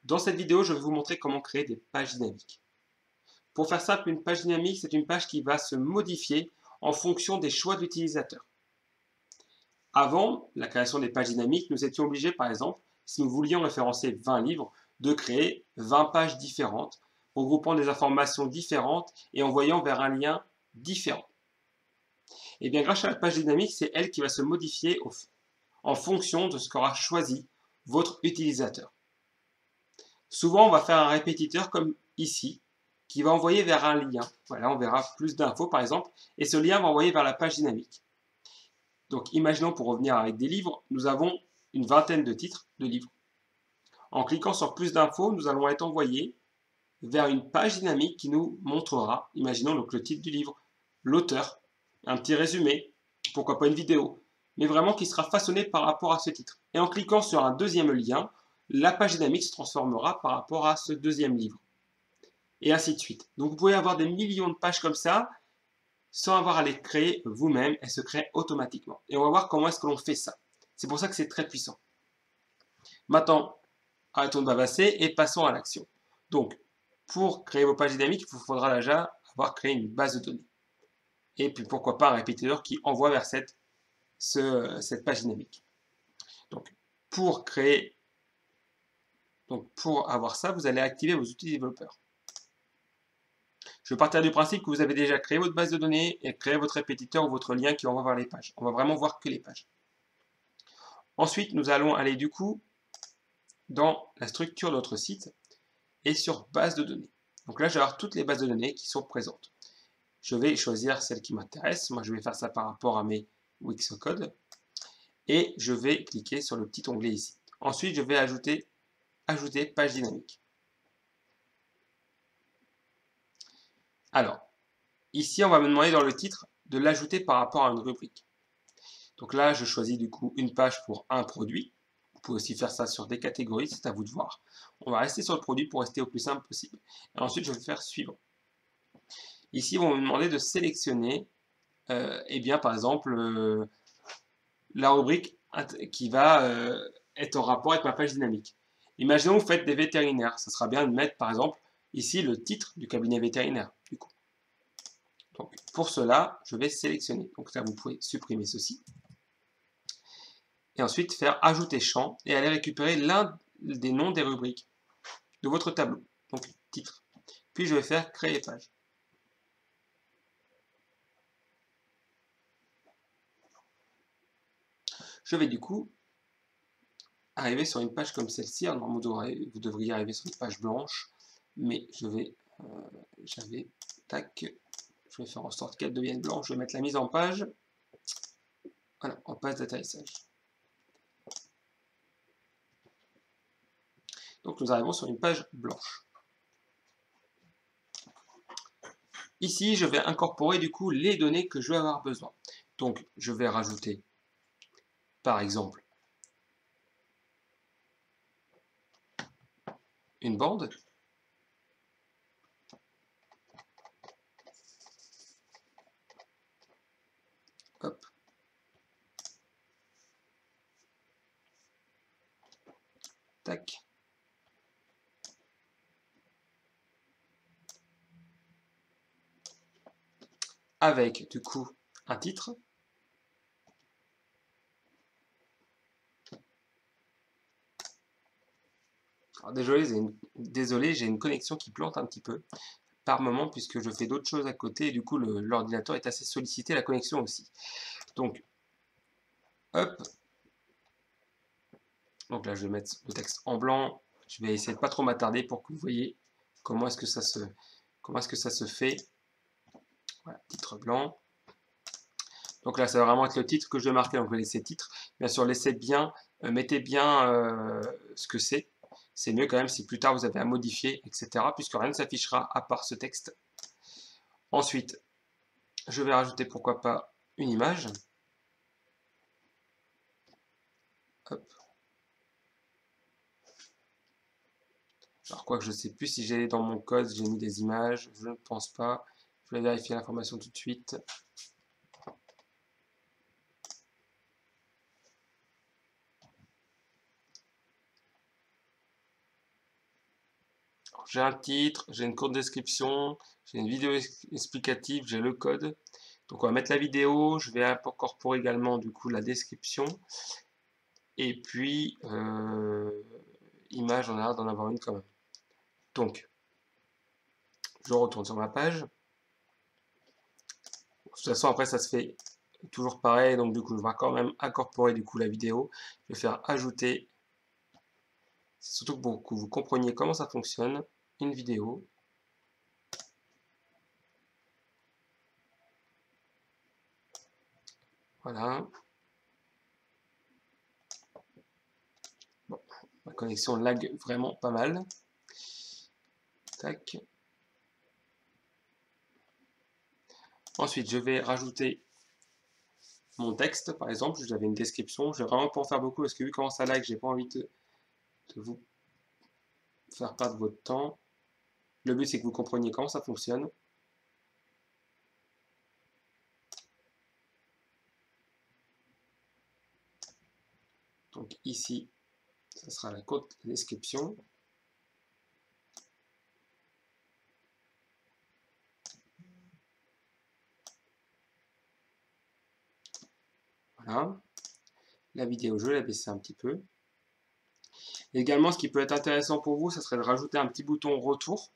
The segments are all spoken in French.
Dans cette vidéo, je vais vous montrer comment créer des pages dynamiques. Pour faire simple, une page dynamique, c'est une page qui va se modifier en fonction des choix de l'utilisateur. Avant la création des pages dynamiques, nous étions obligés, par exemple, si nous voulions référencer 20 livres, de créer 20 pages différentes, regroupant des informations différentes et envoyant vers un lien différent. Et bien, grâce à la page dynamique, c'est elle qui va se modifier en fonction de ce qu'aura choisi votre utilisateur. Souvent, on va faire un répétiteur comme ici, qui va envoyer vers un lien. Voilà, on verra plus d'infos par exemple, et ce lien va envoyer vers la page dynamique. Donc, imaginons pour revenir avec des livres, nous avons une vingtaine de titres de livres. En cliquant sur plus d'infos, nous allons être envoyés vers une page dynamique qui nous montrera, imaginons donc le titre du livre, l'auteur, un petit résumé, pourquoi pas une vidéo, mais vraiment qui sera façonné par rapport à ce titre. Et en cliquant sur un deuxième lien, la page dynamique se transformera par rapport à ce deuxième livre. Et ainsi de suite. Donc vous pouvez avoir des millions de pages comme ça, sans avoir à les créer vous-même, elles se créent automatiquement. Et on va voir comment est-ce que l'on fait ça. C'est pour ça que c'est très puissant. Maintenant, arrêtons de bavasser et passons à l'action. Donc, pour créer vos pages dynamiques, il vous faudra déjà avoir créé une base de données. Et puis pourquoi pas un répétiteur qui envoie vers cette page dynamique. Donc, pour avoir ça, vous allez activer vos outils développeurs. Je vais partir du principe que vous avez déjà créé votre base de données et créé votre répétiteur ou votre lien qui envoie vers les pages. On va vraiment voir que les pages. Ensuite, nous allons aller du coup dans la structure de notre site et sur base de données. Donc là, je vais avoir toutes les bases de données qui sont présentes. Je vais choisir celle qui m'intéresse. Moi, je vais faire ça par rapport à mes Wixcodes. Et je vais cliquer sur le petit onglet ici. Ensuite, je vais ajouter page dynamique. Alors, ici, on va me demander dans le titre de l'ajouter par rapport à une rubrique. Donc là, je choisis du coup une page pour un produit. Vous pouvez aussi faire ça sur des catégories, c'est à vous de voir. On va rester sur le produit pour rester au plus simple possible. Et ensuite, je vais faire suivant. Ici, ils vont me demander de sélectionner, eh bien, par exemple, la rubrique qui va être en rapport avec ma page dynamique. Imaginons que vous faites des vétérinaires. Ça sera bien de mettre, par exemple, ici le titre du cabinet vétérinaire, du coup. Donc, pour cela, je vais sélectionner. Donc là, vous pouvez supprimer ceci. Et ensuite, faire ajouter champ et aller récupérer l'un des noms des rubriques de votre tableau. Donc, titre. Puis, je vais faire créer page. Je vais du coup arriver sur une page comme celle-ci. Normalement, vous devriez arriver sur une page blanche. Mais tac, je vais faire en sorte qu'elle devienne blanche. Je vais mettre la mise en page. Voilà, en page d'atterrissage. Donc nous arrivons sur une page blanche. Ici, je vais incorporer du coup les données que je vais avoir besoin. Donc je vais rajouter, par exemple, une bande. Hop. Tac. Avec du coup un titre. Alors, désolé, j'ai une connexion qui plante un petit peu par moment puisque je fais d'autres choses à côté et du coup l'ordinateur est assez sollicité, la connexion aussi. Donc, hop. Donc là, je vais mettre le texte en blanc. Je vais essayer de pas trop m'attarder pour que vous voyez comment est-ce que ça se fait. Voilà, titre blanc. Donc là, ça va vraiment être le titre que je vais marquer. Donc je vais laisser titre. Bien sûr, mettez bien ce que c'est. C'est mieux quand même si plus tard vous avez à modifier, etc. Puisque rien ne s'affichera à part ce texte. Ensuite, je vais rajouter pourquoi pas une image. Hop. Alors quoi que je ne sais plus si j'ai dans mon code, j'ai mis des images. Je ne pense pas. Je vais vérifier l'information tout de suite. j'ai un titre, j'ai une courte description, j'ai une vidéo explicative, j'ai le code. Donc on va mettre la vidéo, je vais incorporer également du coup la description. Et puis, image, on a l'air d'en avoir une quand même. Donc, je retourne sur ma page. De toute façon, après, ça se fait toujours pareil. Donc, du coup, je vais quand même incorporer du coup la vidéo. Je vais faire ajouter. Surtout pour que vous compreniez comment ça fonctionne. Une vidéo. Voilà. Bon, ma connexion lag vraiment pas mal. Tac. Ensuite, je vais rajouter mon texte, par exemple. J'avais une description. Je vais vraiment pas en faire beaucoup parce que vu comment ça lag, j'ai pas envie de vous faire perdre votre temps. Le but, c'est que vous compreniez comment ça fonctionne. Donc ici, ça sera la courte description. Voilà. La vidéo, je vais la baisser un petit peu. Et également, ce qui peut être intéressant pour vous, ça serait de rajouter un petit bouton retour.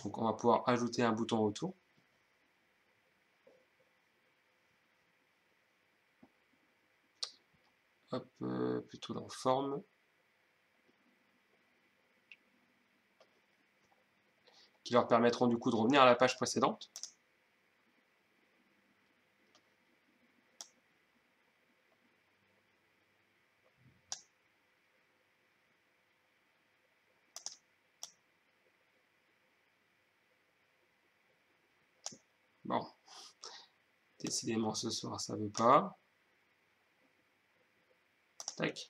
Donc on va pouvoir ajouter un bouton retour. Hop, plutôt dans forme. Qui leur permettront du coup de revenir à la page précédente. Bon, décidément ce soir ça veut pas. Tac.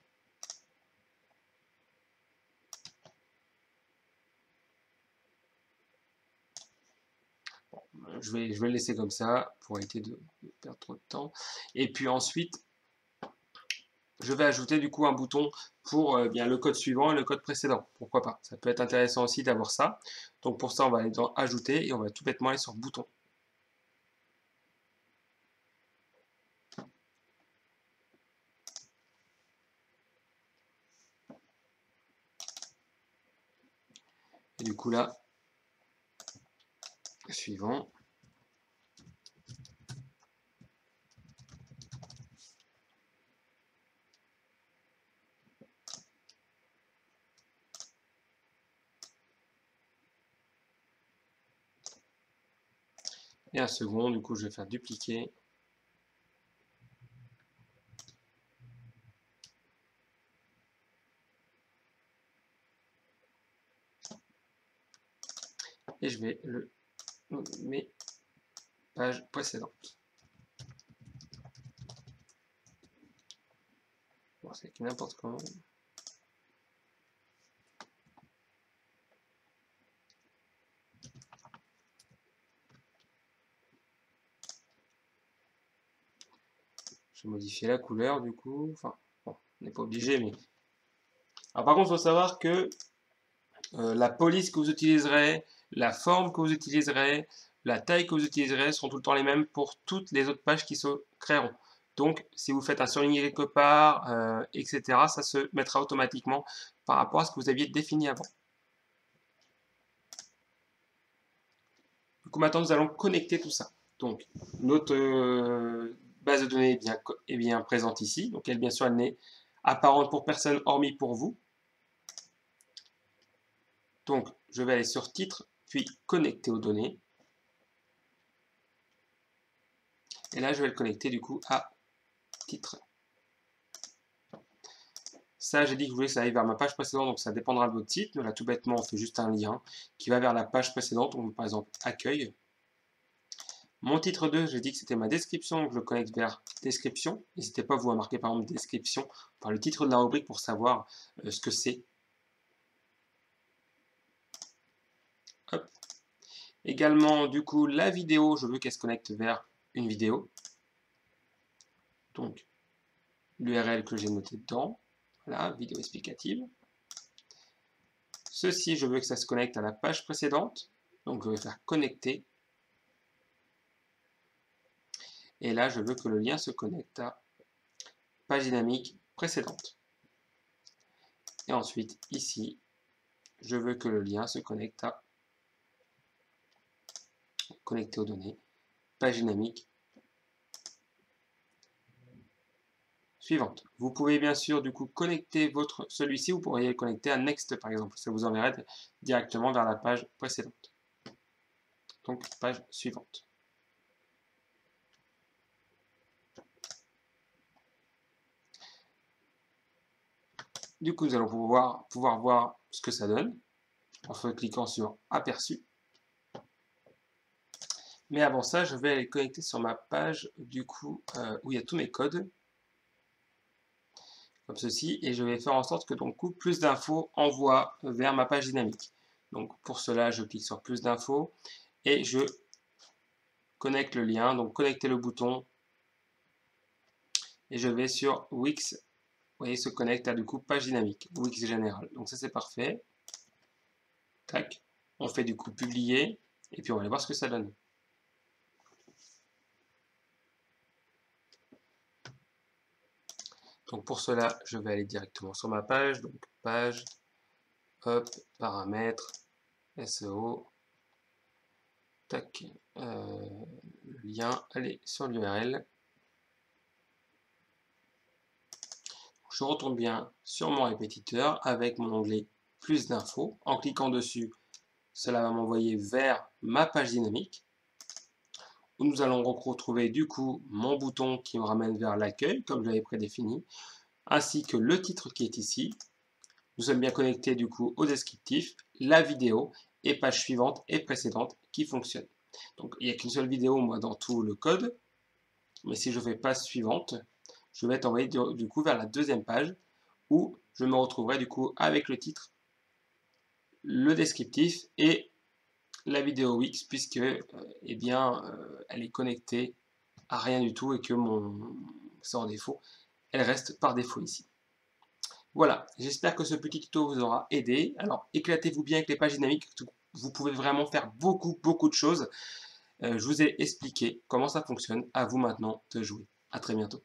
Bon, je vais le laisser comme ça pour éviter de perdre trop de temps. Et puis ensuite, je vais ajouter du coup un bouton pour bien le code suivant et le code précédent. Pourquoi pas? Ça peut être intéressant aussi d'avoir ça. Donc pour ça, on va aller dans Ajouter et on va tout bêtement aller sur Bouton. Et du coup là, suivant. Et un second, du coup je vais faire dupliquer. Et je vais le nommer page précédente. Bon, c'est n'importe comment. Je vais modifier la couleur du coup. Enfin, bon, on n'est pas obligé, mais. Alors par contre, il faut savoir que la police que vous utiliserez, la forme que vous utiliserez, la taille que vous utiliserez seront tout le temps les mêmes pour toutes les autres pages qui se créeront. Donc, si vous faites un surligné quelque part, etc., ça se mettra automatiquement par rapport à ce que vous aviez défini avant. Du coup, maintenant, nous allons connecter tout ça. Donc, notre base de données est bien présente ici. Donc, elle, bien sûr, elle n'est apparente pour personne hormis pour vous. Donc, je vais aller sur titre, puis connecter aux données. Et là, je vais le connecter du coup à titre. Ça, j'ai dit que je voulais que ça aille vers ma page précédente, donc ça dépendra de votre titre. Mais là, tout bêtement, on fait juste un lien qui va vers la page précédente. Donc, par exemple, accueil. Mon titre 2, j'ai dit que c'était ma description, donc je le connecte vers description. N'hésitez pas, vous, à marquer par exemple description par le titre de la rubrique pour savoir ce que c'est. Hop. Également, du coup, la vidéo, je veux qu'elle se connecte vers une vidéo. Donc, l'URL que j'ai noté dedans. Voilà, vidéo explicative. Ceci, je veux que ça se connecte à la page précédente. Donc, je vais faire connecter. Et là, je veux que le lien se connecte à page dynamique précédente. Et ensuite, ici, je veux que le lien se connecte à connecter aux données, page dynamique suivante. Vous pouvez bien sûr du coup connecter celui-ci, vous pourriez le connecter à Next par exemple, ça vous enverrait directement vers la page précédente. Donc page suivante. Du coup, nous allons pouvoir voir ce que ça donne en cliquant sur Aperçu. Mais avant ça, je vais aller connecter sur ma page du coup où il y a tous mes codes, comme ceci, et je vais faire en sorte que donc plus d'infos envoie vers ma page dynamique. Donc pour cela, je clique sur plus d'infos et je connecte le lien, donc connecter le bouton, et je vais sur Wix. Vous voyez, se connecte à du coup page dynamique, Wix général. Donc ça c'est parfait. Tac. On fait du coup publier et puis on va aller voir ce que ça donne. Donc pour cela, je vais aller directement sur ma page. Donc page, hop, paramètres, SEO. Tac. Le lien, allez sur l'URL. Je retourne bien sur mon répétiteur avec mon onglet plus d'infos. En cliquant dessus, cela va m'envoyer vers ma page dynamique où nous allons retrouver du coup mon bouton qui me ramène vers l'accueil comme j'avais prédéfini, ainsi que le titre qui est ici. Nous sommes bien connectés du coup au descriptif, la vidéo et page suivante et précédente qui fonctionnent. Donc il n'y a qu'une seule vidéo moi dans tout le code, mais si je fais page suivante, je vais être envoyé du coup vers la deuxième page où je me retrouverai du coup avec le titre, le descriptif et la vidéo Wix puisque eh bien, elle est connectée à rien du tout et que mon sort défaut, elle reste par défaut ici. Voilà, j'espère que ce petit tuto vous aura aidé. Alors éclatez-vous bien avec les pages dynamiques, vous pouvez vraiment faire beaucoup de choses. Je vous ai expliqué comment ça fonctionne, à vous maintenant de jouer. À très bientôt.